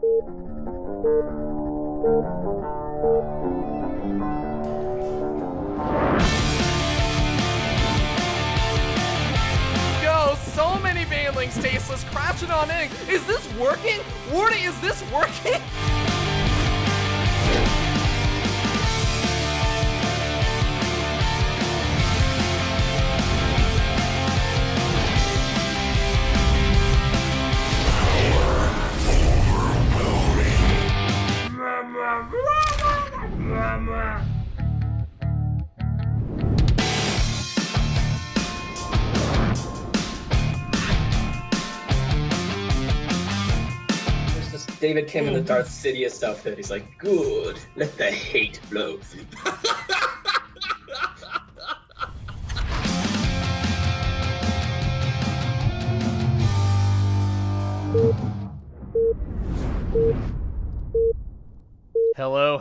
Yo, so many banelings, tasteless, crashing on in. Is this working? Warning, is this working? There's this David Kim in the Darth Sidious outfit. He's like, good, let the hate flow through.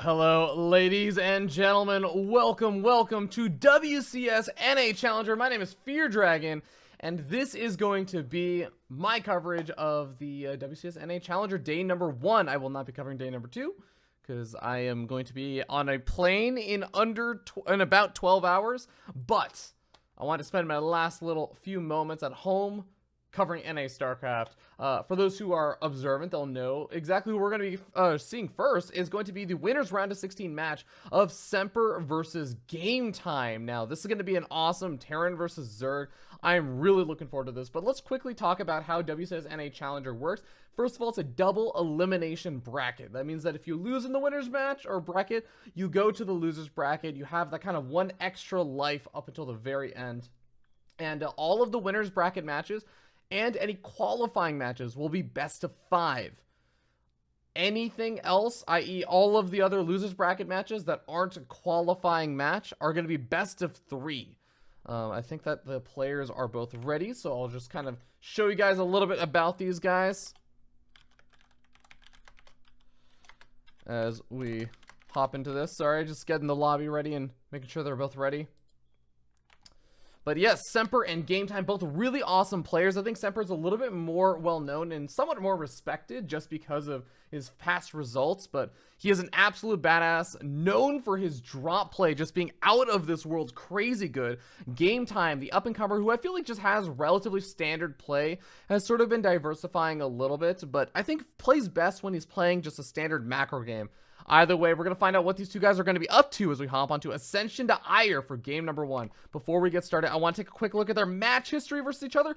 Hello, ladies and gentlemen. Welcome to WCS NA Challenger. My name is Fear Dragon, and this is going to be my coverage of the WCS NA Challenger day number 1. I will not be covering day number 2 because I am going to be on a plane in about 12 hours. But I want to spend my last little few moments at home covering NA StarCraft. For those who are observant, they'll know exactly who we're going to be seeing first is going to be the winners round of 16 match of Semper versus GAMETIME. Now, this is going to be an awesome Terran versus Zerg. I'm really looking forward to this, but let's quickly talk about how WCS NA Challenger works. First of all, it's a double elimination bracket. That means that if you lose in the winners match or bracket, you go to the losers bracket. You have that kind of one extra life up until the very end. And all of the winners bracket matches and any qualifying matches will be best of 5. Anything else, i.e. all of the other losers bracket matches that aren't a qualifying match, are going to be best of 3. I think that the players are both ready, so I'll just kind of show you guys a little bit about these guys as we hop into this. Sorry, just getting the lobby ready and making sure they're both ready. But yes, Semper and GAMETIME, both really awesome players. I think Semper is a little bit more well-known and somewhat more respected just because of his past results. But he is an absolute badass, known for his drop play just being out of this world crazy good. GAMETIME, the up-and-comer, who I feel like just has relatively standard play, has sort of been diversifying a little bit. But I think plays best when he's playing just a standard macro game. Either way, we're going to find out what these two guys are going to be up to as we hop onto Ascension to Ire for game number 1. Before we get started, I want to take a quick look at their match history versus each other.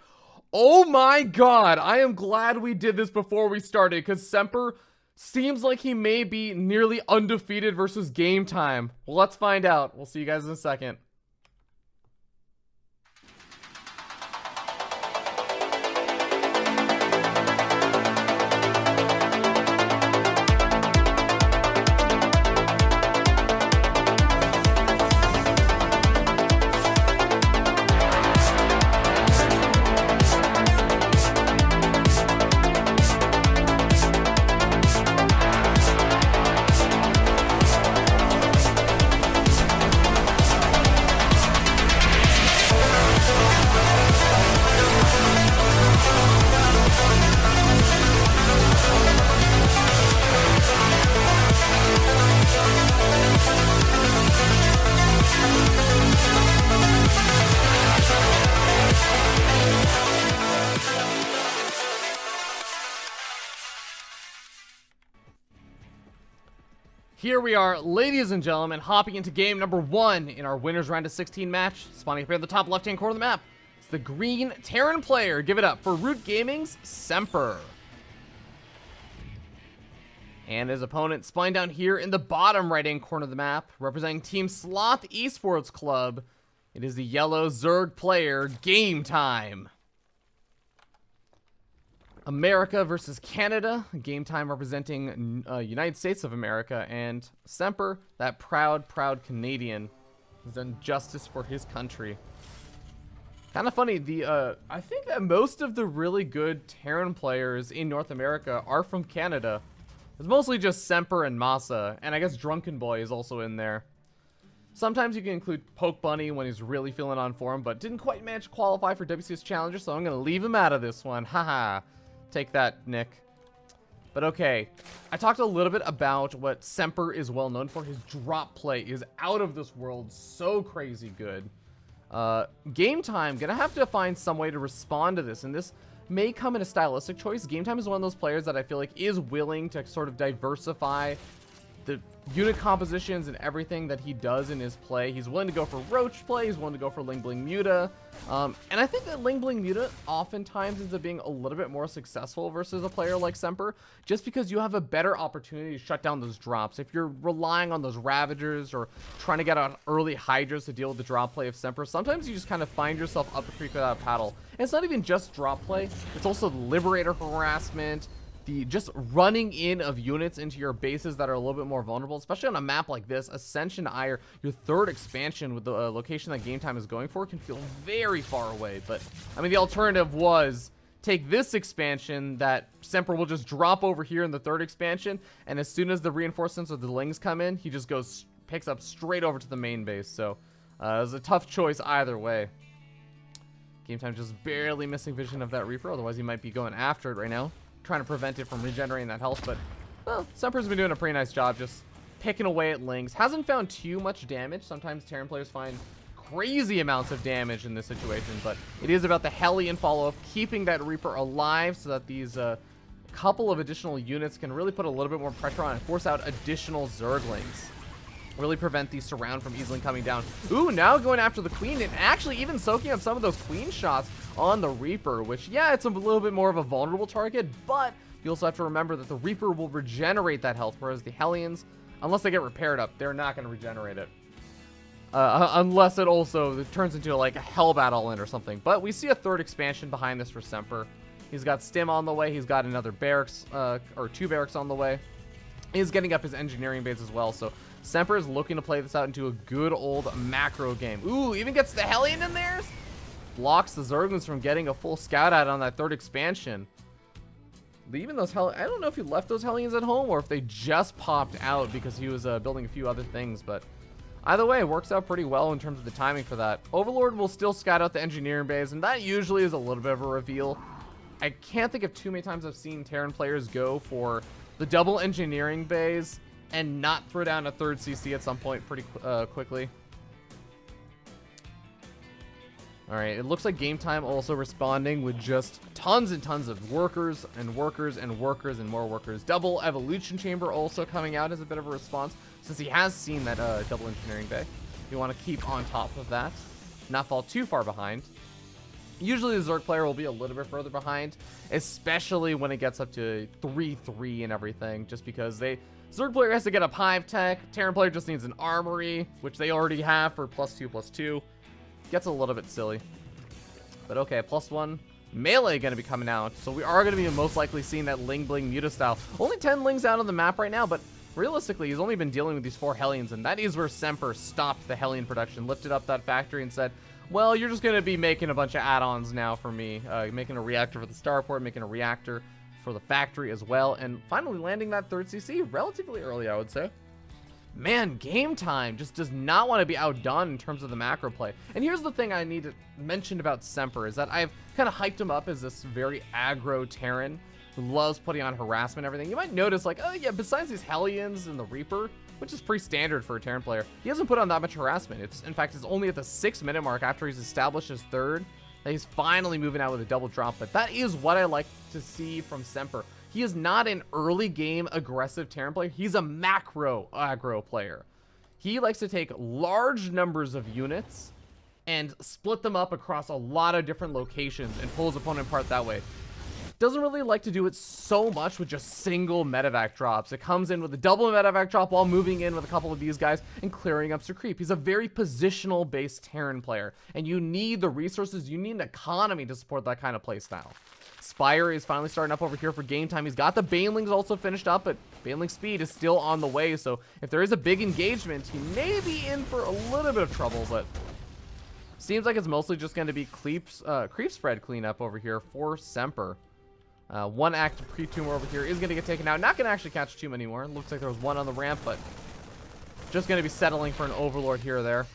Oh my god, I am glad we did this before we started, because Semper seems like he may be nearly undefeated versus GAMETIME. Well, let's find out. We'll see you guys in a second. Here we are, ladies and gentlemen, hopping into game number 1 in our winners round of 16 match. Spawning up here in the top left-hand corner of the map. It's the green Terran player. Give it up for Root Gaming's Semper. And his opponent spawning down here in the bottom right-hand corner of the map, representing Team Sloth Esports Club. It is the yellow Zerg player, GAMETIME. America versus Canada. GAMETIME representing United States of America. And Semper, that proud Canadian, has done justice for his country. Kind of funny, I think that most of the really good Terran players in North America are from Canada. It's mostly just Semper and Masa, and I guess Drunken Boy is also in there. Sometimes you can include Poke Bunny when he's really feeling on form, but didn't quite manage to qualify for WCS Challenger, so I'm going to leave him out of this one. Haha. Take that, Nick. But okay, I talked a little bit about what Semper is well known for. His drop play is out of this world, so crazy good. Game Time, gonna have to find some way to respond to this, and this may come in a stylistic choice. Game Time is one of those players that I feel like is willing to sort of diversify the unit compositions and everything that he does in his play. He's willing to go for Roach play, he's willing to go for Ling Bling Muta, and I think that Ling Bling Muta oftentimes ends up being a little bit more successful versus a player like Semper, just because you have a better opportunity to shut down those drops. If you're relying on those Ravagers or trying to get out early Hydras to deal with the drop play of Semper, sometimes you just kind of find yourself up a creek without a paddle. And it's not even just drop play, it's also Liberator harassment, the just running in of units into your bases that are a little bit more vulnerable, especially on a map like this. Ascension to Ire, your third expansion with the location that Game Time is going for, can feel very far away. But I mean, the alternative was take this expansion that Semper will just drop over here in the third expansion, and as soon as the reinforcements or the Lings come in, he just picks up straight over to the main base. So it was a tough choice either way. Game Time just barely missing vision of that Reaper, otherwise he might be going after it right now, trying to prevent it from regenerating that health. But well, Semper's been doing a pretty nice job just picking away at Lings. Hasn't found too much damage. Sometimes Terran players find crazy amounts of damage in this situation, but it is about the Hellion follow-up, keeping that Reaper alive so that these couple of additional units can really put a little bit more pressure on and force out additional Zerglings. Really prevent the surround from easily coming down. Ooh, now going after the Queen, and actually even soaking up some of those Queen shots on the Reaper, which, yeah, it's a little bit more of a vulnerable target, but you also have to remember that the Reaper will regenerate that health, whereas the Hellions, unless they get repaired up, they're not going to regenerate it. Unless it also turns into like a Hell Battle in or something. But we see a third expansion behind this for Semper. He's got Stim on the way, he's got another barracks, or 2 barracks on the way. He's getting up his engineering base as well, so Semper is looking to play this out into a good old macro game. Ooh, even gets the Hellion in there. Blocks the Zerglings from getting a full scout out on that third expansion. Leaving those I don't know if he left those Hellions at home or if they just popped out because he was building a few other things, but either way, it works out pretty well in terms of the timing for that. Overlord will still scout out the engineering base, and that usually is a little bit of a reveal. I can't think of too many times I've seen Terran players go for the double engineering bays and not throw down a third CC at some point pretty quickly. All right, it looks like Game Time also responding with just tons and tons of workers and workers and workers and more workers. Double Evolution Chamber also coming out as a bit of a response, since he has seen that double engineering bay. You want to keep on top of that, not fall too far behind. Usually the Zerg player will be a little bit further behind, especially when it gets up to 3-3 and everything, just because Zerg player has to get up Hive Tech, Terran player just needs an Armory, which they already have for +2/+2. Gets a little bit silly. But okay, +1 melee going to be coming out, so we are going to be most likely seeing that Ling Bling Muta style. Only 10 Lings out on the map right now, but realistically, he's only been dealing with these 4 Hellions, and that is where Semper stopped the Hellion production, lifted up that factory and said, well, you're just going to be making a bunch of add-ons now for me, making a reactor for the starport, making a reactor for the factory as well, and finally landing that third CC relatively early, I would say. Man, Game Time just does not want to be outdone in terms of the macro play. And here's the thing I need to mention about Semper, is that I've kind of hyped him up as this very aggro Terran who loves putting on harassment and everything. You might notice, like, oh yeah, besides these Hellions and the Reaper, which is pretty standard for a Terran player, he hasn't put on that much harassment. In fact, it's only at the 6-minute mark after he's established his third that he's finally moving out with a double drop. But that is what I like to see from Semper. He is not an early game aggressive Terran player. He's a macro aggro player. He likes to take large numbers of units and split them up across a lot of different locations and pull his opponent apart that way. Doesn't really like to do it so much with just single medevac drops. It comes in with a double medevac drop while moving in with a couple of these guys and clearing up some creep. He's a very positional based Terran player, and you need the resources, you need an economy to support that kind of play style. Spire is finally starting up over here for Game Time. He's got the Banelings also finished up, but Baneling speed is still on the way, so if there is a big engagement, he may be in for a little bit of trouble, but seems like it's mostly just going to be creep spread cleanup over here for Semper. One active creep tumor over here is going to get taken out. Not going to actually catch two anymore. Looks like there was one on the ramp, but just going to be settling for an Overlord here or there.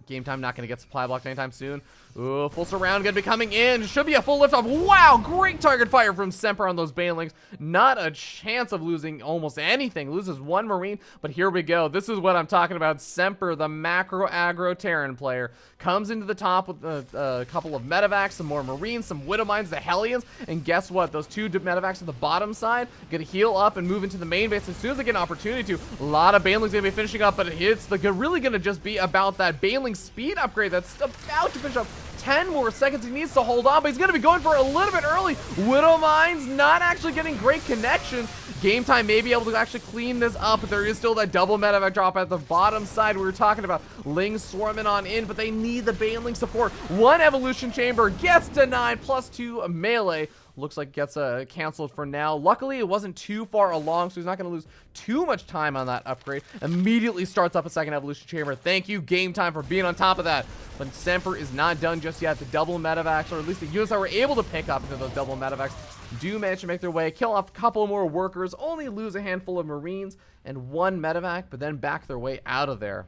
Game Time not going to get supply blocked anytime soon. Ooh, full surround going to be coming in. Should be a full lift off. Wow, great target fire from Semper on those banelings. Not a chance of losing almost anything. Loses one Marine, but here we go. This is what I'm talking about. Semper, the macro aggro Terran player, comes into the top with a couple of medevacs, some more Marines, some Widow Mines, the Hellions, and guess what? Those two medevacs on the bottom side going to heal up and move into the main base as soon as they get an opportunity to. A lot of banelings going to be finishing up, but it's really going to just be about that baneling speed upgrade that's about to finish up. 10 more seconds. He needs to hold on, but he's going to be going for it a little bit early. Widow Mines not actually getting great connections. Game Time may be able to actually clean this up, but there is still that double medevac drop at the bottom side we were talking about. Lings swarming on in, but they need the baneling support. One evolution chamber gets denied, +2 melee. Looks like it gets canceled for now. Luckily, it wasn't too far along, so he's not going to lose too much time on that upgrade. Immediately starts up a second evolution chamber. Thank you, Game Time, for being on top of that. But Semper is not done just yet. The double medevacs, or at least the units that were able to pick up into those double medevacs, do manage to make their way, kill off a couple more workers, only lose a handful of Marines and one medevac, but then back their way out of there.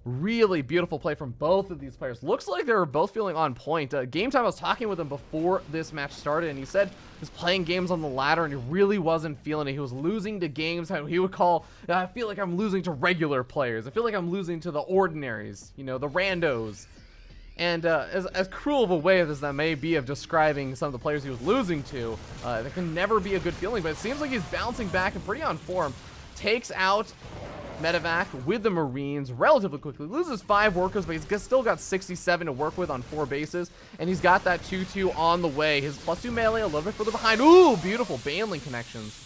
Really beautiful play from both of these players. Looks like they were both feeling on point. Game Time, I was talking with him before this match started, and he said he was playing games on the ladder and he really wasn't feeling it. He was losing to games how he would call, I feel like I'm losing to regular players. I feel like I'm losing to the ordinaries, you know, the randos. And as cruel of a way as that may be of describing some of the players he was losing to, that can never be a good feeling, but it seems like he's bouncing back and pretty on form. Takes out medevac with the Marines relatively quickly. Loses 5 workers, but he's still got 67 to work with on 4 bases. And he's got that 2-2 on the way. His +2 melee a little bit further behind. Ooh, beautiful baneling connections.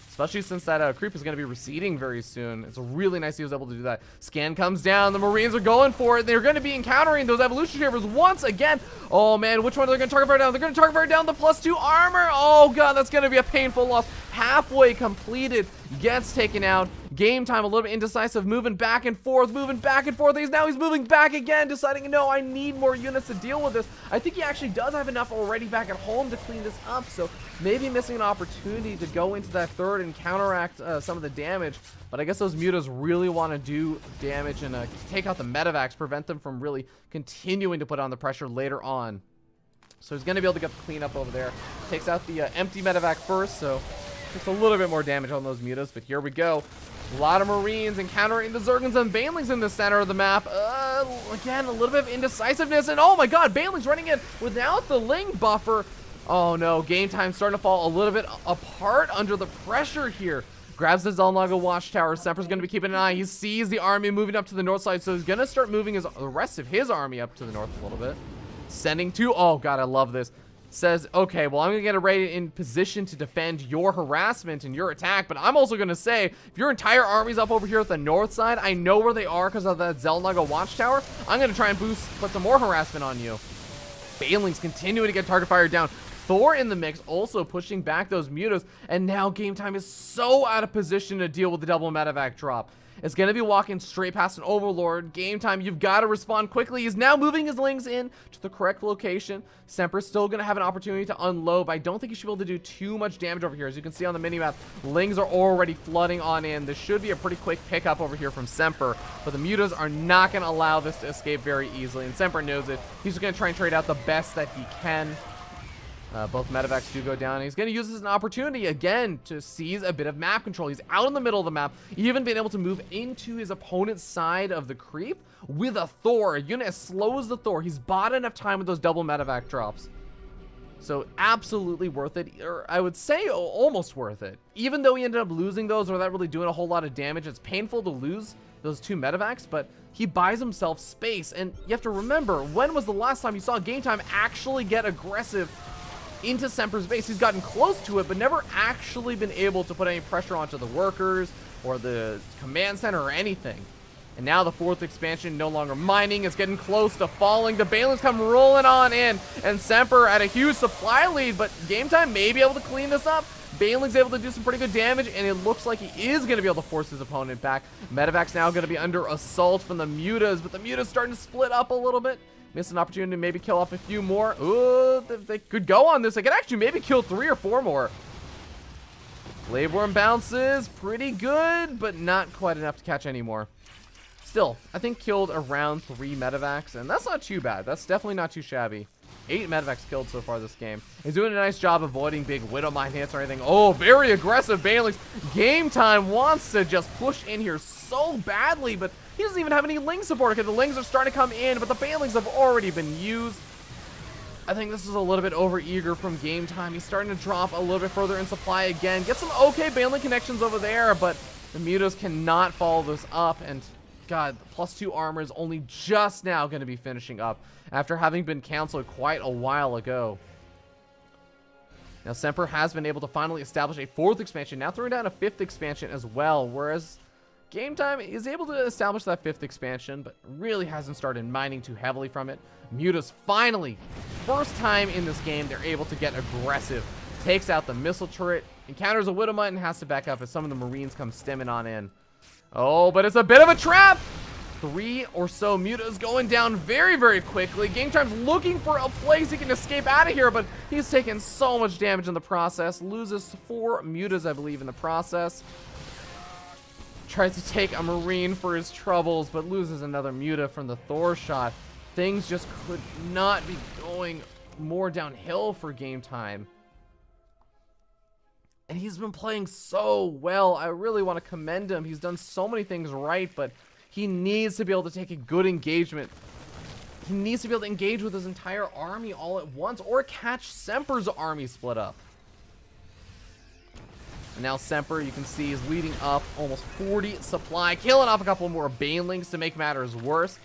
Especially since that creep is going to be receding very soon. It's really nice he was able to do that. Scan comes down. The Marines are going for it. They're going to be encountering those evolution chambers once again. Oh, man. Which one are they going to target fire down? They're going to target fire down the +2 armor. Oh, God. That's going to be a painful loss. Halfway completed. Gets taken out. Game Time a little bit indecisive. Moving back and forth. Moving back and forth. Now he's moving back again. Deciding, no, I need more units to deal with this. I think he actually does have enough already back at home to clean this up. So maybe missing an opportunity to go into that third and counteract some of the damage. But I guess those mutas really want to do damage and take out the medevacs. Prevent them from really continuing to put on the pressure later on. So he's going to be able to get the cleanup over there. Takes out the empty medevac first. So just a little bit more damage on those mutas, but here we go. A lot of Marines encountering the Zergans and Banelings in the center of the map. Again, a little bit of indecisiveness, and oh my god, Banelings running in without the Ling buffer. Oh no, Game Time starting to fall a little bit apart under the pressure here. Grabs the Zelnaga watchtower. Semper's going to be keeping an eye. He sees the army moving up to the north side, so he's going to start moving the rest of his army up to the north a little bit. Sending to, oh god, I love this. Says, okay, well, I'm going to get ready in position to defend your harassment and your attack, but I'm also going to say, if your entire army's up over here at the north side, I know where they are because of that Zelnaga watchtower. I'm going to try and put some more harassment on you. Banelings continuing to get target fire down. Thor in the mix, also pushing back those mutas, and now Game Time is so out of position to deal with the double medevac drop. It's going to be walking straight past an Overlord. Game Time, you've got to respond quickly. He's now moving his Lings in to the correct location. Semper's still going to have an opportunity to unload, but I don't think he should be able to do too much damage over here. As you can see on the minimap, Lings are already flooding on in. This should be a pretty quick pickup over here from Semper, but the mutas are not going to allow this to escape very easily, and Semper knows it. He's just going to try and trade out the best that he can. Both medevacs do go down. He's going to use this as an opportunity again to seize a bit of map control. He's out in the middle of the map, even being able to move into his opponent's side of the creep with a Thor. A unit as slow as the Thor. He's bought enough time with those double medevac drops. So absolutely worth it, or I would say almost worth it. Even though he ended up losing those without really doing a whole lot of damage, it's painful to lose those 2 medevacs, but he buys himself space. And you have to remember, when was the last time you saw Game Time actually get aggressive into Semper's base? He's gotten close to it, but never actually been able to put any pressure onto the workers or the command center or anything. And now the 4th expansion no longer mining. It's getting close to falling. The Banelings come rolling on in, and Semper at a huge supply lead, but Game Time may be able to clean this up. Baneling's able to do some pretty good damage, and it looks like he is going to be able to force his opponent back. Medevac's now going to be under assault from the mutas, but the mutas starting to split up a little bit. Missed an opportunity to maybe kill off a few more. Ooh, they could go on this. They could actually maybe kill 3 or 4 more. Blade Worm bounces. Pretty good, but not quite enough to catch any more. still, I think killed around 3 medevacs, and that's not too bad. That's definitely not too shabby. 8 medevacs killed so far this game. He's doing a nice job avoiding big Widow Mine hits or anything. Oh, very aggressive Banelings. Game Time wants to just push in here so badly, but he doesn't even have any Ling support. Okay, the Lings are starting to come in, but the Banelings have already been used. I think this is a little bit over-eager from Game Time. He's starting to drop a little bit further in supply again. Get some okay Baneling connections over there, but the Mutas cannot follow this up, and God, the +2 armor is only just now going to be finishing up after having been canceled quite a while ago. Now, Semper has been able to finally establish a 4th expansion, now throwing down a 5th expansion as well, whereas Game Time is able to establish that 5th expansion, but really hasn't started mining too heavily from it. Mutas finally, first time in this game, they're able to get aggressive. Takes out the missile turret, encounters a Widowmite, and has to back up as some of the Marines come stemming on in. Oh, but it's a bit of a trap! 3 or so Mutas going down very, very quickly. Game Time's looking for a place he can escape out of here, but he's taken so much damage in the process. Loses 4 Mutas, I believe, in the process. Tries to take a Marine for his troubles, but loses another Muta from the Thor shot. Things just could not be going more downhill for Game Time. And he's been playing so well. I really want to commend him. He's done so many things right, but he needs to be able to take a good engagement. He needs to be able to engage with his entire army all at once, or catch Semper's army split up. And now Semper, you can see, is leading up almost 40 supply, killing off a couple more Banelings to make matters worse.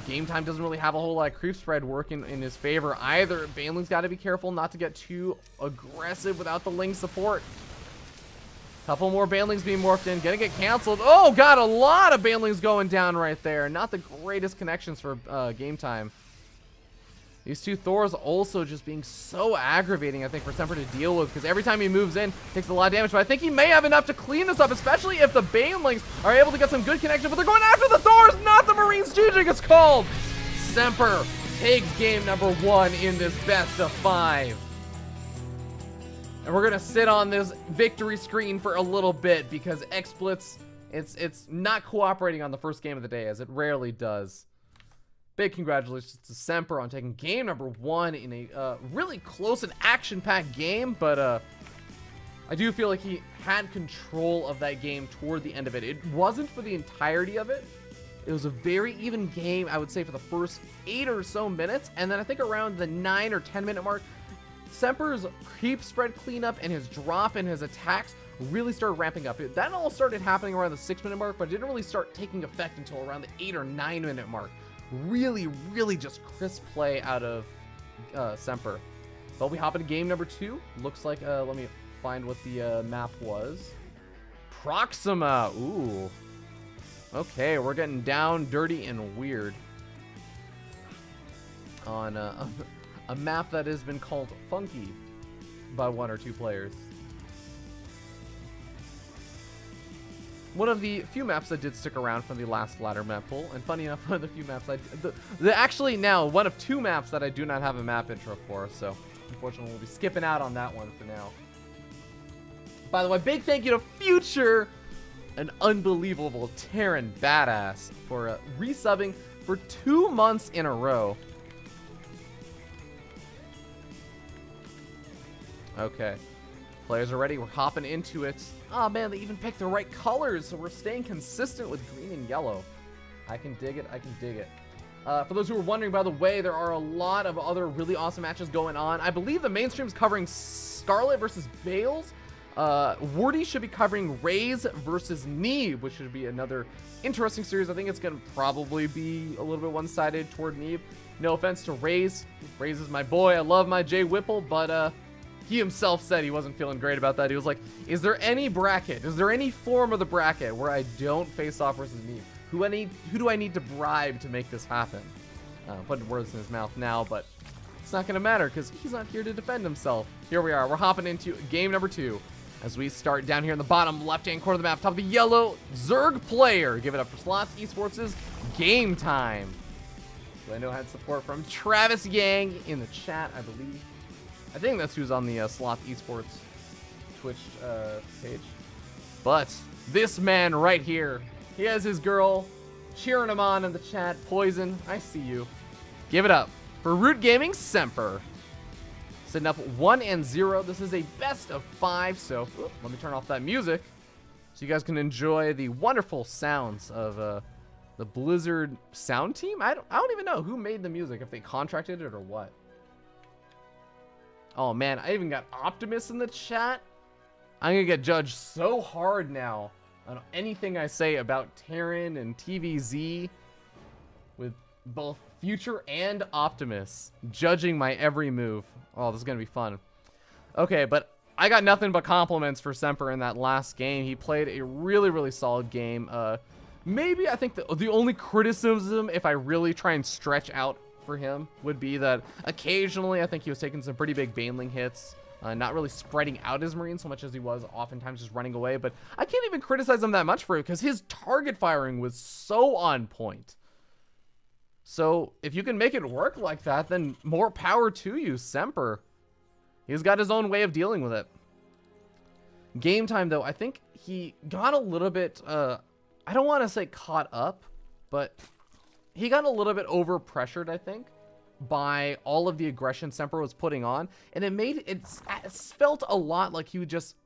Game Time doesn't really have a whole lot of creep spread working in his favor either. Baneling's got to be careful not to get too aggressive without the Ling support. Couple more Banelings being morphed in, gonna get canceled. Oh God, a lot of Banelings going down right there. Not the greatest connections for Game Time. These 2 Thors also just being so aggravating, I think, for Semper to deal with, because every time he moves in, takes a lot of damage. But I think he may have enough to clean this up, especially if the Banelings are able to get some good connection. But they're going after the Thors, not the Marines. GG, it's called. Semper takes game number 1 in this best of 5. And we're gonna sit on this victory screen for a little bit because XSplits, it's not cooperating on the first game of the day, as it rarely does. Big congratulations to Semper on taking game number 1 in a really close and action-packed game, but I do feel like he had control of that game toward the end of it. It wasn't for the entirety of it. It was a very even game, I would say, for the first 8 or so minutes, and then I think around the 9 or 10 minute mark, Semper's creep spread cleanup and his drop in his attacks really started ramping up. That all started happening around the 6 minute mark, but it didn't really start taking effect until around the 8 or 9 minute mark. Really, really just crisp play out of Semper. But we hop into game number 2. Looks like, let me find what the map was. Proxima. Ooh. Okay, we're getting down, dirty, and weird. On a map that has been called funky by 1 or 2 players. One of the few maps that did stick around from the last ladder map pool, and funny enough, one of the few maps actually now one of 2 maps that I do not have a map intro for, so unfortunately we'll be skipping out on that one for now. By the way, big thank you to Future, an unbelievable Terran badass, for resubbing for 2 months in a row. Okay, players are ready. We're hopping into it. Oh man, they even picked the right colors, so we're staying consistent with green and yellow. I can dig it. I can dig it. For those who are wondering, by the way, there are a lot of other really awesome matches going on. I believe the mainstream's covering Scarlet versus Bales. Wardy should be covering Raze versus Neve, which should be another interesting series. I think it's going to probably be a little bit one-sided toward Neve. No offense to Raze. Raze is my boy. I love my Jay Whipple, but he himself said he wasn't feeling great about that. He was like, is there any bracket? Is there any form of the bracket where I don't face off versus Neve? Who do I need to bribe to make this happen? Putting words in his mouth now, but it's not going to matter because he's not here to defend himself. Here we are. We're hopping into game number 2 as we start down here in the bottom left-hand corner of the map. Top of the yellow Zerg player. Give it up for Sloth Esports' Game Time. I know I had support from Travis Yang in the chat, I believe. I think that's who's on the Sloth Esports Twitch page. But this man right here, he has his girl cheering him on in the chat. Poison, I see you. Give it up for Root Gaming Semper. Sitting up 1-0. This is a best of 5, so let me turn off that music so you guys can enjoy the wonderful sounds of the Blizzard sound team. I don't even know who made the music, if they contracted it or what. Oh man, I even got Optimus in the chat. I'm gonna get judged so hard now on anything I say about Terran and TVZ, with both Future and Optimus judging my every move. Oh, this is gonna be fun. Okay, but I got nothing but compliments for Semper in that last game. He played a really, really solid game. Maybe I think the only criticism, if I really try and stretch out for him, would be that occasionally I think he was taking some pretty big Baneling hits. Not really spreading out his Marines so much as he was oftentimes just running away. But I can't even criticize him that much for it because his target firing was so on point. So if you can make it work like that, then more power to you, Semper. He's got his own way of dealing with it. Game time, though, I think he got a little bit, I don't want to say caught up, but he got a little bit over-pressured, I think, by all of the aggression Semper was putting on. And it felt a lot like he just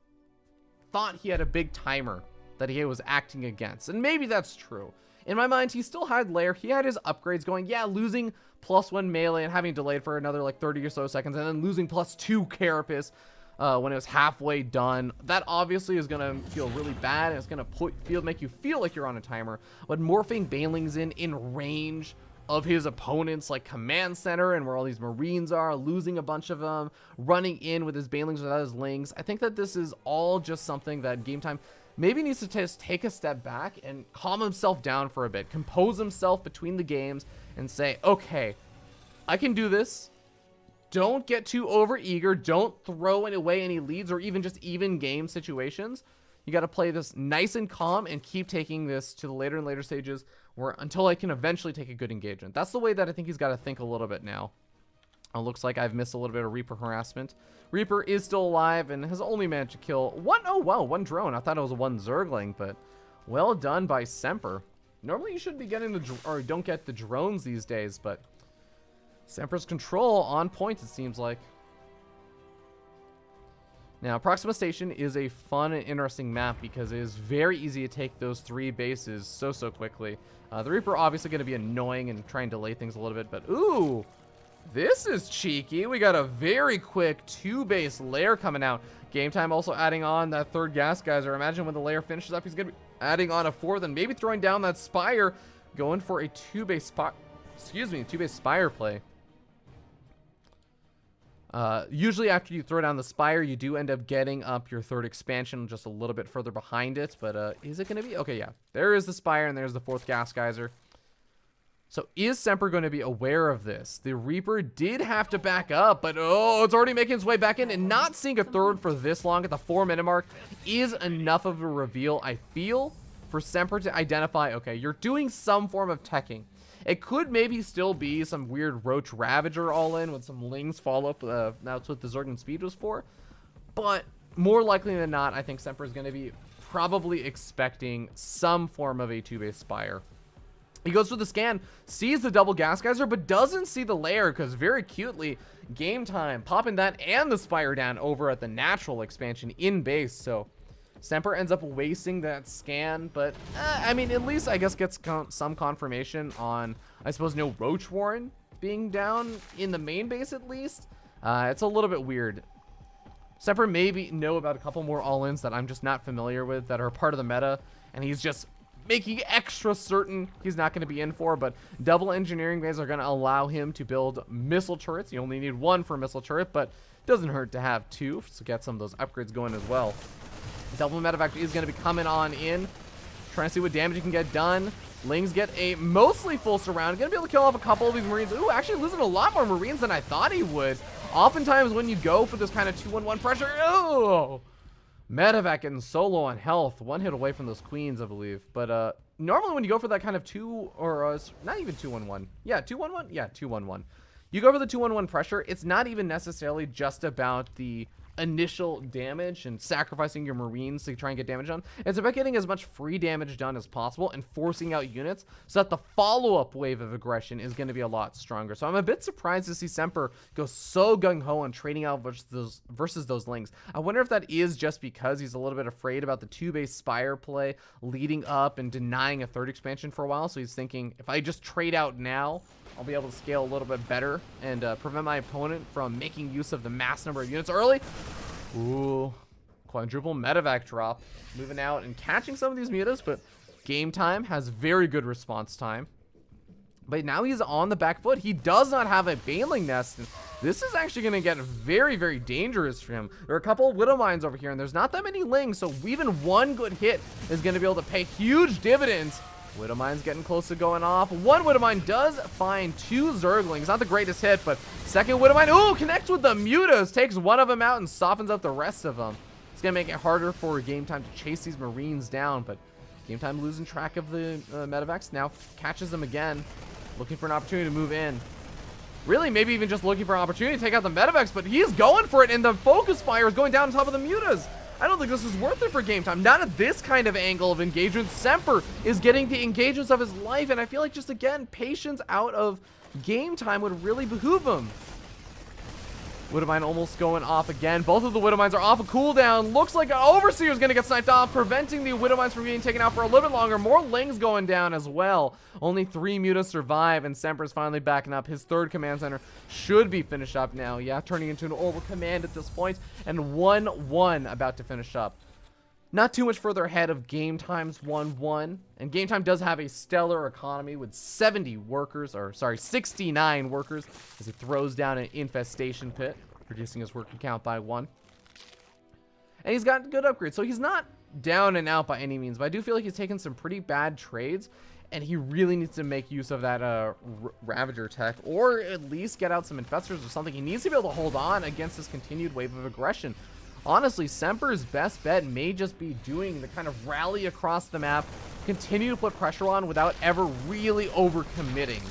thought he had a big timer that he was acting against. And maybe that's true. In my mind, he still had Lair. He had his upgrades going. Yeah, losing +1 melee and having delayed for another like 30 or so seconds, and then losing +2 Carapace when it was halfway done. That obviously is going to feel really bad, and it's going to make you feel like you're on a timer. But morphing Banelings in range of his opponents, like command center and where all these Marines are, losing a bunch of them, running in with his Banelings without his Lings. I think that this is all just something that Game Time maybe needs to just take a step back and calm himself down for a bit, compose himself between the games and say, okay, I can do this. Don't get too over-eager. Don't throw away any leads or even just even game situations. You got to play this nice and calm and keep taking this to the later and later stages until I can eventually take a good engagement. That's the way that I think he's got to think a little bit now. It looks like I've missed a little bit of Reaper harassment. Reaper is still alive and has only managed to kill one drone. I thought it was one Zergling, but well done by Semper. Normally you should be getting or don't get the drones these days, but Semper's control on point, it seems like. Now, Proxima Station is a fun and interesting map because it is very easy to take those 3 bases so quickly. The Reaper obviously going to be annoying and try and delay things a little bit, but ooh, this is cheeky. We got a very quick 2-base lair coming out. Game Time also adding on that 3rd gas geyser. Imagine when the lair finishes up, he's going to be adding on a 4th and maybe throwing down that Spire, going for a 2-base spot. Excuse me, 2-base Spire play. Usually after you throw down the Spire, you do end up getting up your 3rd expansion just a little bit further behind it. But is it going to be? Okay, yeah. There is the Spire and there's the 4th gas geyser. So is Semper going to be aware of this? The Reaper did have to back up, but oh, it's already making its way back in. And not seeing a 3rd for this long at the 4-minute mark is enough of a reveal, I feel, for Semper to identify, okay, you're doing some form of teching. It could maybe still be some weird Roach Ravager all-in with some Lings follow-up. That's what the Zergling Speed was for. But more likely than not, I think Semper is going to be probably expecting some form of a 2-base Spire. He goes for the scan, sees the double gas geyser, but doesn't see the lair because very cutely, Game Time popping that and the Spire down over at the natural expansion in base. So Semper ends up wasting that scan, but I mean, at least I guess gets some confirmation on, I suppose, no Roach Warren being down in the main base at least. It's a little bit weird. Semper maybe know about a couple more all-ins that I'm just not familiar with that are part of the meta, and he's just making extra certain he's not going to be in for, but double engineering bays are going to allow him to build missile turrets. You only need 1 for a missile turret, but doesn't hurt to have 2 to get some of those upgrades going as well. Double medevac is going to be coming on in, trying to see what damage he can get done. Lings get a mostly full surround. Going to be able to kill off a couple of these Marines. Ooh, actually losing a lot more Marines than I thought he would. Oftentimes when you go for this kind of 2-1-1 pressure, oh, medevac getting solo on health. 1 hit away from those queens, I believe. But normally when you go for that kind of 2, or not even 2-1-1. Yeah, 2-1-1? Yeah, 2-1-1. You go for the 2-1-1 pressure, it's not even necessarily just about the initial damage and sacrificing your Marines to try and get damage done. It's about getting as much free damage done as possible and forcing out units so that the follow-up wave of aggression is going to be a lot stronger. So I'm a bit surprised to see Semper go so gung-ho on trading out versus those Lings. I wonder if that is just because he's a little bit afraid about the 2-base Spire play leading up and denying a 3rd expansion for a while. So he's thinking, if I just trade out now, I'll be able to scale a little bit better and prevent my opponent from making use of the mass number of units early. Ooh, quadruple medevac drop. Moving out and catching some of these mutas, but Game Time has very good response time. But now he's on the back foot. He does not have a Baneling Nest. And this is actually going to get very, very dangerous for him. There are a couple of Widow Mines over here, and there's not that many Lings, so even one good hit is going to be able to pay huge dividends. Widow Mine's getting close to going off. One Widow Mine does find 2 Zerglings. Not the greatest hit, but second Widow Mine, ooh, connects with the mutas. Takes one of them out and softens up the rest of them. It's going to make it harder for Game Time to chase these Marines down, but Game Time losing track of the medevacs. Now catches them again, looking for an opportunity to move in. Really, maybe even just looking for an opportunity to take out the medevacs, but he's going for it, and the focus fire is going down on top of the mutas. I don't think this is worth it for Game Time. Not at this kind of angle of engagement. Semper is getting the engagements of his life, and I feel like just, again, patience out of Game Time would really behoove him. Widow Mine almost going off again. Both of the Widow Mines are off a cooldown. Looks like an Overseer is going to get sniped off, preventing the Widow Mines from being taken out for a little bit longer. More Lings going down as well. Only 3 mutas survive, and Semper's finally backing up. His 3rd command center should be finished up now. Yeah, turning into an over command at this point, and 1-1 about to finish up. Not too much further ahead of Game Time's 1-1, and Game Time does have a stellar economy with 69 workers as he throws down an infestation pit, reducing his worker count by 1. And he's got good upgrades, so he's not down and out by any means, but I do feel like he's taken some pretty bad trades, and he really needs to make use of that Ravager tech, or at least get out some Infestors or something. He needs to be able to hold on against this continued wave of aggression. Honestly, Semper's best bet may just be doing the kind of rally across the map, continue to put pressure on without ever really overcommitting.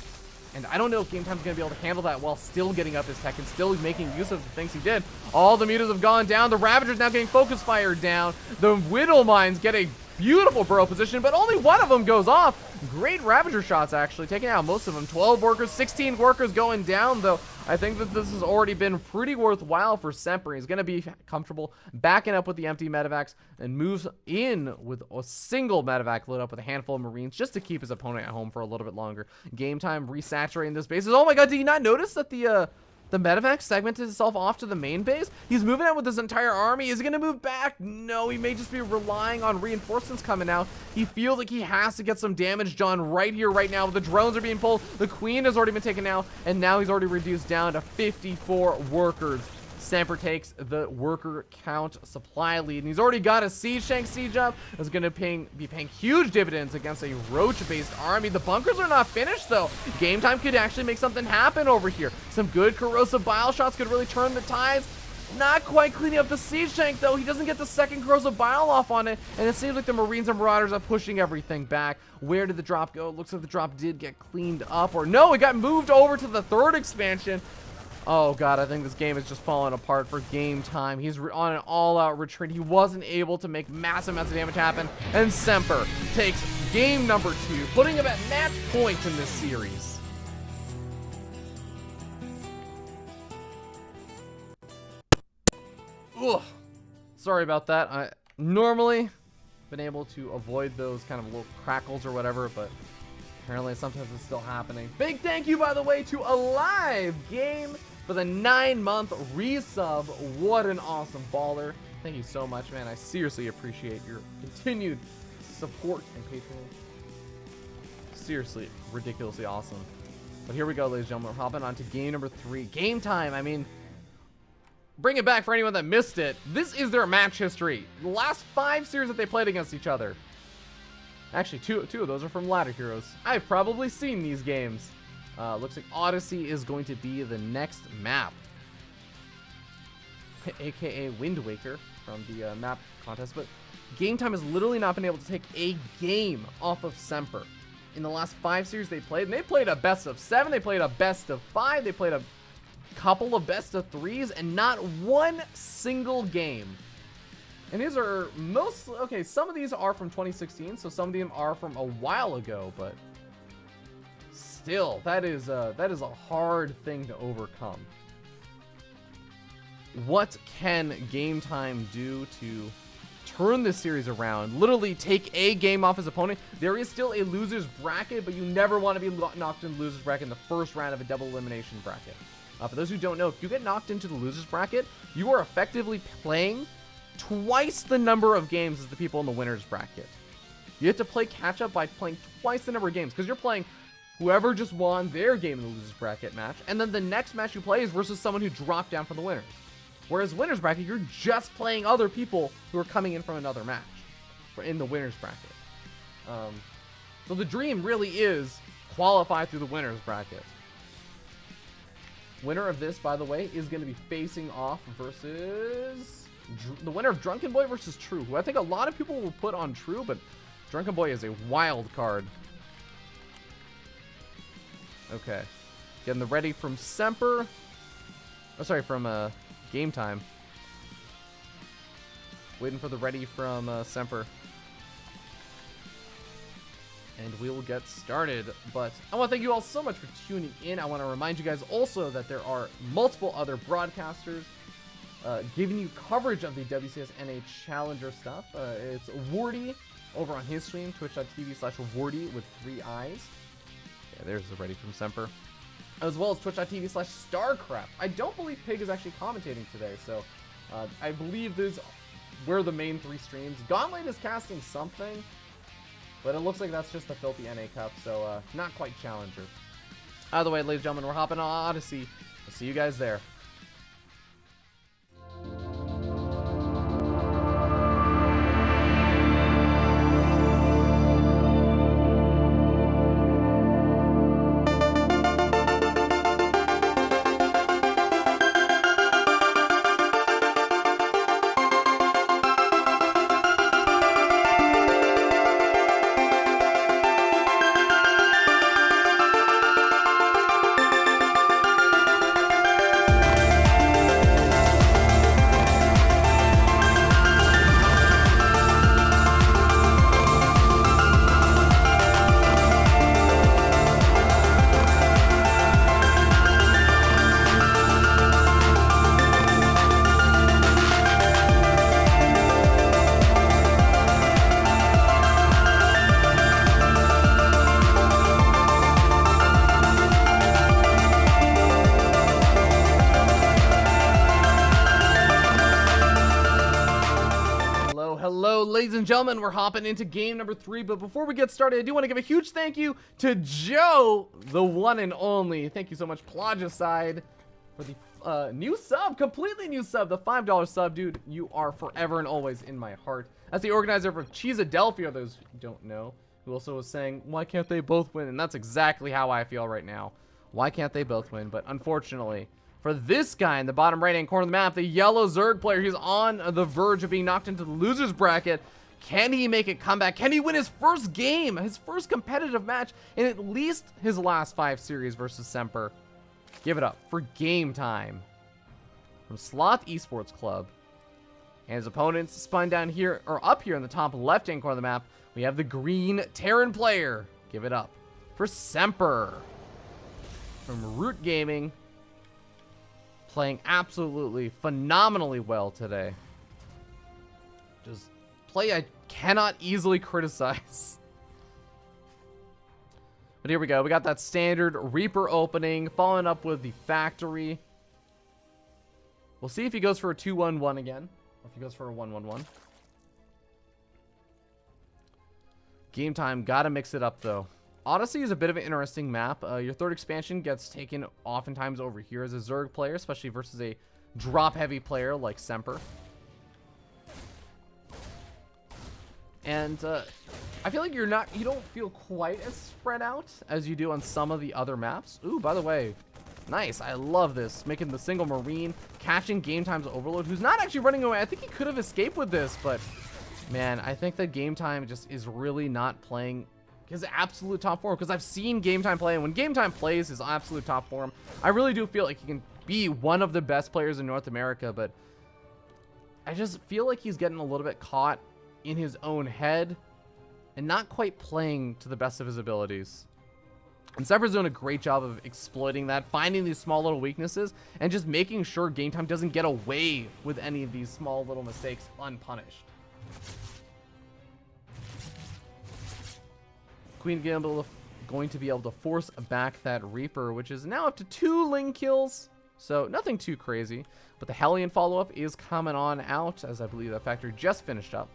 And I don't know if Game Time's going to be able to handle that while still getting up his tech and still making use of the things he did. All the mutas have gone down. The Ravager's now getting focus fired down. The Widow Mines get a beautiful burrow position, but only one of them goes off. Great Ravager shots, actually, taking out most of them. 12 workers, 16 workers going down, though. I think that this has already been pretty worthwhile for Semper. He's going to be comfortable backing up with the empty medevacs and moves in with a single medevac lit up with a handful of Marines just to keep his opponent at home for a little bit longer. Game Time resaturating this base. Oh my god, did you not notice that the medevac segmented itself off to the main base? He's moving out with his entire army. Is he going to move back? No, he may just be relying on reinforcements coming out. He feels like he has to get some damage done right here, right now. The drones are being pulled. The queen has already been taken out, and now he's already reduced down to 54 workers. Semper takes the worker count supply lead, and he's already got a siege tank siege up. Is going to be paying huge dividends against a roach-based army. The bunkers are not finished, though. Game Time could actually make something happen over here. Some good corrosive bile shots could really turn the tides. Not quite cleaning up the siege tank, though. He doesn't get the second corrosive bile off on it, and it seems like the Marines and Marauders are pushing everything back. Where did the drop go? It looks like the drop did get cleaned up, or no, it got moved over to the 3rd expansion. Oh god, I think this game is just falling apart for Game Time. He's on an all-out retreat. He wasn't able to make massive amounts of damage happen, and Semper takes game number 2, putting him at match point in this series. Ugh. Sorry about that. I normally been able to avoid those kind of little crackles or whatever, but apparently sometimes it's still happening. Big thank you, by the way, to Alive Game for the 9-month resub. What an awesome baller. Thank you so much, man. I seriously appreciate your continued support and patronage. Seriously, ridiculously awesome. But here we go, ladies and gentlemen. We're hopping on to game number 3. Game Time. I mean, bring it back for anyone that missed it. This is their match history. The last 5 series that they played against each other. Actually, two of those are from Ladder Heroes. I've probably seen these games. Looks like Odyssey is going to be the next map, aka Wind Waker from the map contest. But Game Time has literally not been able to take a game off of Semper in the last 5 series they played. And they played a best of 7, they played a best of 5, they played a couple of best of threes, and not one single game. And these are okay, some of these are from 2016, so some of them are from a while ago, but still, that is a hard thing to overcome. What can Game Time do to turn this series around? Literally take a game off his opponent. There is still a loser's bracket, but you never want to be knocked into the loser's bracket in the first round of a double elimination bracket. For those who don't know, if you get knocked into the loser's bracket, you are effectively playing twice the number of games as the people in the winner's bracket. You have to play catch up by playing twice the number of games, because you're playing whoever just won their game in the loser's bracket match, and then the next match you play is versus someone who dropped down from the winners. Whereas winner's bracket, you're just playing other people who are coming in from another match in the winner's bracket. So the dream really is qualify through the winner's bracket. Winner of this, by the way, is going to be facing off versus the winner of Drunken Boy versus True, who I think a lot of people will put on True, but Drunken Boy is a wild card. Okay. Getting the ready from Semper. Oh, sorry, from Game Time. Waiting for the ready from Semper. And we will get started. But I want to thank you all so much for tuning in. I want to remind you guys also that there are multiple other broadcasters giving you coverage of the WCS NA Challenger stuff. It's Wardy over on his stream, twitch.tv/Wardy with 3 eyes. Yeah, there's the ready from Semper. As well as twitch.tv/Starcraft. I don't believe Pig is actually commentating today, so I believe these were the main 3 streams. Gauntlet is casting something, but it looks like that's just the Filthy NA Cup, so not quite Challenger. Either way, ladies and gentlemen, we're hopping on Odyssey. I'll see you guys there. Ladies and gentlemen, we're hopping into game number 3, but before we get started, I do want to give a huge thank you to Joe, the one and only. Thank you so much, Plagicide, for the new sub, completely new sub, the $5 sub. Dude, you are forever and always in my heart. That's the organizer for Cheesadelphia, those who don't know, who also was saying, why can't they both win? And that's exactly how I feel right now. Why can't they both win? But unfortunately, for this guy in the bottom right-hand corner of the map, the yellow Zerg player, he's on the verge of being knocked into the loser's bracket. Can he make a comeback? Can he win his first game, his first competitive match in at least his last 5 series versus Semper? Give it up for Game Time from Sloth Esports Club. And his opponents spun down here, or up here in the top left-hand corner of the map, we have the green Terran player. Give it up for Semper from Root Gaming. Playing absolutely phenomenally well today. Just play I cannot easily criticize. But here we go. We got that standard Reaper opening, following up with the Factory. We'll see if he goes for a 2-1-1 again, or if he goes for a 1-1-1. Game Time, gotta mix it up though. Odyssey is a bit of an interesting map. Your third expansion gets taken oftentimes over here as a Zerg player, especially versus a drop-heavy player like Semper. And I feel like you don't feel quite as spread out as you do on some of the other maps. Ooh, by the way, nice. I love this. Making the single Marine, catching Game Time's Overload, who's not actually running away. I think he could have escaped with this, but man, I think that Game Time just is really not playing his absolute top form, because I've seen Game Time play, and when Game Time plays his absolute top form, I really do feel like he can be one of the best players in North America, but I just feel like he's getting a little bit caught in his own head and not quite playing to the best of his abilities. And Semper's doing a great job of exploiting that, finding these small little weaknesses, and just making sure Game Time doesn't get away with any of these small little mistakes unpunished. Queen going to be able to force back that Reaper, which is now up to 2 Ling kills. So nothing too crazy. But the Hellion follow-up is coming on out, as I believe that factory just finished up.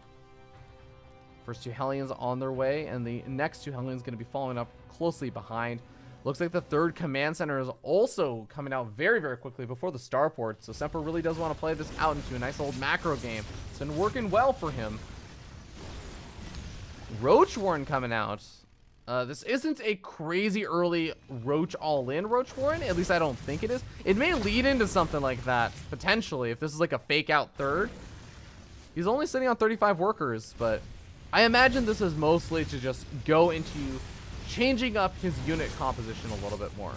First 2 Hellions on their way, and the next 2 Hellions going to be following up closely behind. Looks like the 3rd command center is also coming out very, very quickly before the starport. So Semper really does want to play this out into a nice old macro game. It's been working well for him. Roach Warren coming out. This isn't a crazy early Roach all-in Roach Warren. At least I don't think it is. It may lead into something like that, potentially, if this is like a fake-out 3rd. He's only sitting on 35 workers, but I imagine this is mostly to just go into changing up his unit composition a little bit more.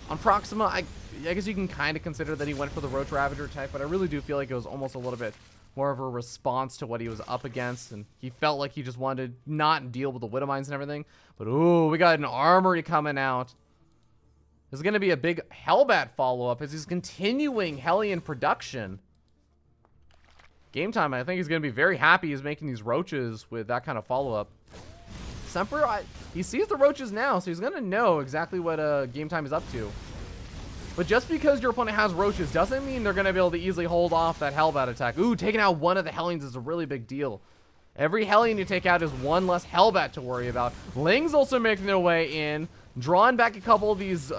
On Proxima, I guess you can kind of consider that he went for the Roach Ravager type, but I really do feel like it was almost a little bit more of a response to what he was up against, and he felt like he just wanted to not deal with the Widow Mines and everything. But ooh, we got an Armory coming out. There's going to be a big Hellbat follow-up as he's continuing Hellion production. Game Time, I think he's going to be very happy he's making these Roaches with that kind of follow-up. Semper, he sees the Roaches now, so he's going to know exactly what Game Time is up to. But just because your opponent has Roaches doesn't mean they're going to be able to easily hold off that Hellbat attack. Ooh, taking out one of the Hellions is a really big deal. Every Hellion you take out is one less Hellbat to worry about. Ling's also making their way in, drawing back a couple of these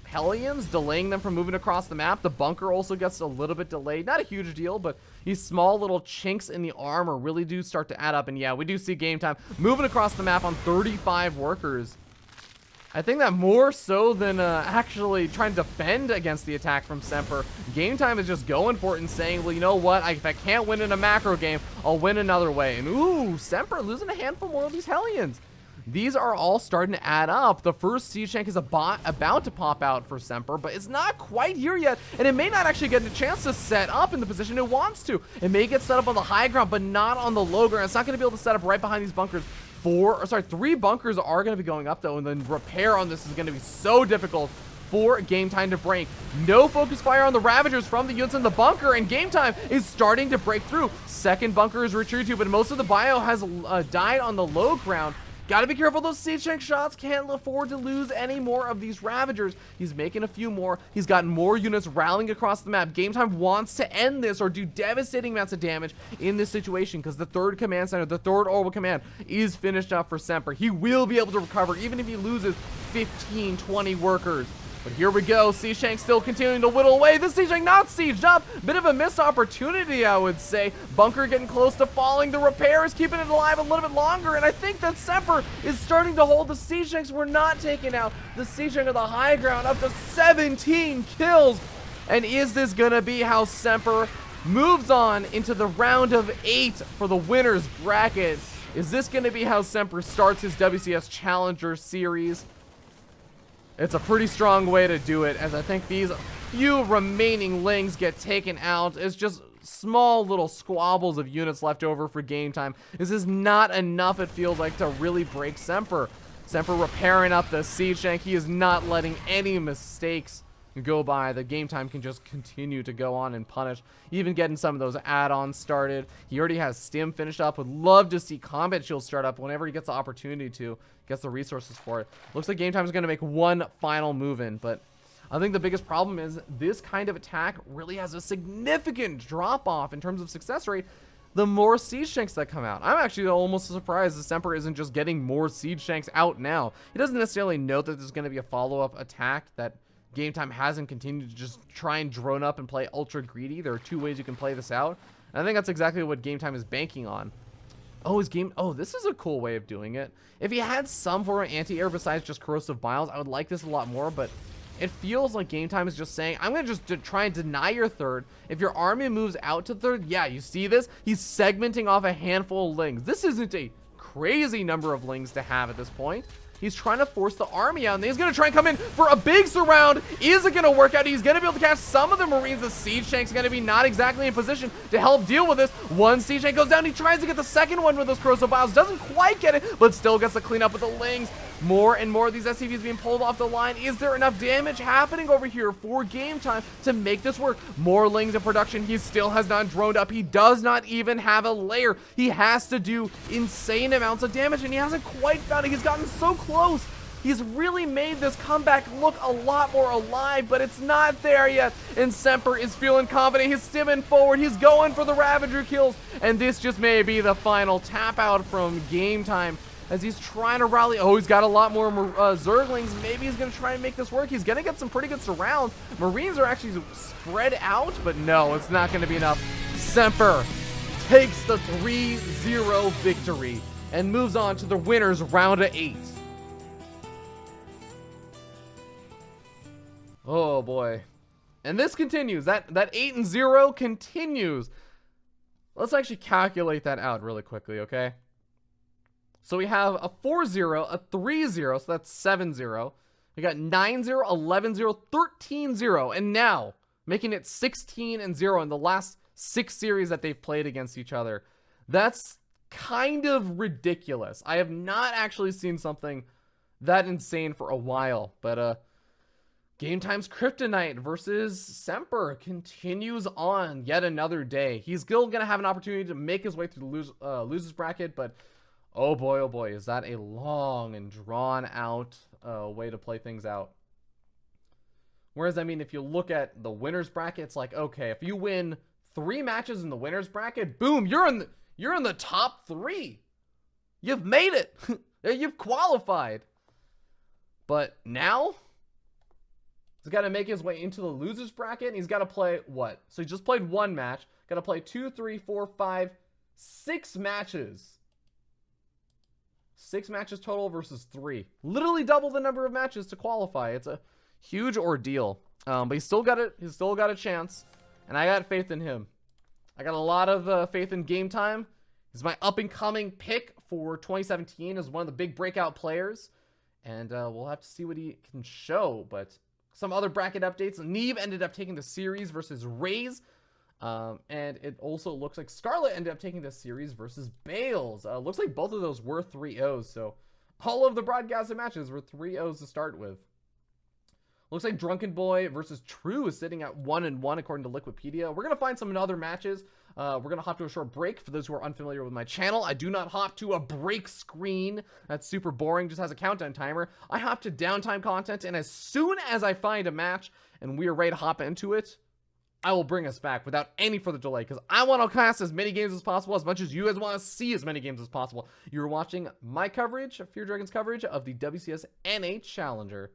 Hellions, delaying them from moving across the map. The bunker also gets a little bit delayed. Not a huge deal, but these small little chinks in the armor really do start to add up. And yeah, we do see Game Time moving across the map on 35 workers. I think that more so than actually trying to defend against the attack from Semper, Game Time is just going for it and saying, well, you know what? If I can't win in a macro game, I'll win another way. And ooh, Semper losing a handful more of these Hellions. These are all starting to add up. The first Siege Tank is about to pop out for Semper, but it's not quite here yet, and it may not actually get a chance to set up in the position it wants to. It may get set up on the high ground, but not on the low ground. It's not going to be able to set up right behind these bunkers. 3 bunkers are going to be going up, though, and then repair on this is going to be so difficult for Game Time to break. No focus fire on the Ravagers from the units in the bunker, and Game Time is starting to break through. Second bunker is retreated to, but most of the bio has died on the low ground. Gotta be careful, those Siege Tank shots. Can't afford to lose any more of these Ravagers. He's making a few more. He's gotten more units rallying across the map. Game Time wants to end this or do devastating amounts of damage in this situation because the 3rd command center, the 3rd orbital command, is finished up for Semper. He will be able to recover even if he loses 15, 20 workers. But here we go. Siege Tank still continuing to whittle away. This Siege Tank not sieged up. Bit of a missed opportunity, I would say. Bunker getting close to falling. The repair is keeping it alive a little bit longer. And I think that Semper is starting to hold the Siege Tanks. We're not taking out the Siege Tank of the high ground. Up to 17 kills. And is this going to be how Semper moves on into the round of 8 for the winner's bracket? Is this going to be how Semper starts his WCS Challenger Series? It's a pretty strong way to do it, as I think these few remaining Lings get taken out. It's just small little squabbles of units left over for Game Time. This is not enough, it feels like, to really break Semper. Semper repairing up the Siege Tank. He is not letting any mistakes go by. The Game Time can just continue to go on and punish, even getting some of those add-ons started. He already has Stim finished up. Would love to see Combat Shield start up whenever he gets the opportunity to, gets the resources for it. Looks like Game Time is going to make one final move in, but I think the biggest problem is this kind of attack really has a significant drop-off in terms of success rate the more Siege Tanks that come out. I'm actually almost surprised that Semper isn't just getting more Siege Tanks out now. He doesn't necessarily know that there's going to be a follow-up attack that Game Time hasn't continued to just try and drone up and play ultra greedy. There are 2 ways you can play this out. And I think that's exactly what Game Time is banking on. Oh, this is a cool way of doing it. If he had some form of anti-air besides just corrosive biles, I would like this a lot more, but it feels like Game Time is just saying, I'm going to just try and deny your 3rd. If your army moves out to 3rd, yeah, you see this? He's segmenting off a handful of Lings. This isn't a crazy number of Lings to have at this point. He's trying to force the army out, and he's going to try and come in for a big surround. Is it going to work out? He's going to be able to catch some of the Marines. The siege tank's going to be not exactly in position to help deal with this. One siege tank goes down. He tries to get the second one with those corrosive biles. Doesn't quite get it, but still gets to clean up with the lings. More and more of these SCVs being pulled off the line. Is there enough damage happening over here for game time to make this work? More lings in production. He still has not droned up. He does not even have a lair. He has to do insane amounts of damage, and he hasn't quite found it. He's gotten so close. He's really made this comeback look a lot more alive, but it's not there yet. And Semper is feeling confident. He's stimming forward. He's going for the Ravager kills. And this just may be the final tap out from game time as he's trying to rally. Oh, he's got a lot more Zerglings. Maybe he's going to try and make this work. He's going to get some pretty good surrounds. Marines are actually spread out, but no, it's not going to be enough. Semper takes the 3-0 victory and moves on to the winners round of 8. Oh boy. And this continues. That 8-0 continues. Let's actually calculate that out really quickly, okay? So we have a 4-0, a 3-0, so that's 7-0. We got 9-0, 11-0, 13-0, and now making it 16-0 in the last 6 series that they've played against each other. That's kind of ridiculous. I have not actually seen something that insane for a while, but Game Time's Kryptonite versus Semper continues on yet another day. He's still going to have an opportunity to make his way through the losers bracket, but oh boy, is that a long and drawn out way to play things out. Whereas, I mean, if you look at the winners bracket, it's like, okay, if you win 3 matches in the winners bracket, boom, you're in the top 3. You've made it. You've qualified. But now he's got to make his way into the losers bracket, and he's got to play what? So he just played 1 match. Got to play 2, 3, 4, 5, 6 matches. 6 matches total versus 3. Literally double the number of matches to qualify. It's a huge ordeal. But he's still got a chance, and I got faith in him. I got a lot of faith in Game Time. He's my up-and-coming pick for 2017 as one of the big breakout players, and we'll have to see what he can show. But some other bracket updates. Neve ended up taking the series versus Raze. And it also looks like Scarlet ended up taking the series versus Bales. Looks like both of those were 3-0. So all of the broadcasted matches were 3-0s to start with. Looks like Drunken Boy versus True is sitting at 1-1 according to Liquipedia. We're going to find some other matches. We're going to hop to a short break. For those who are unfamiliar with my channel, I do not hop to a break screen. That's super boring. Just has a countdown timer. I hop to downtime content, and as soon as I find a match and we are ready to hop into it, I will bring us back without any further delay, because I want to cast as many games as possible, as much as you guys want to see as many games as possible. You're watching my coverage, Fear Dragon's coverage of the WCS NA Challenger.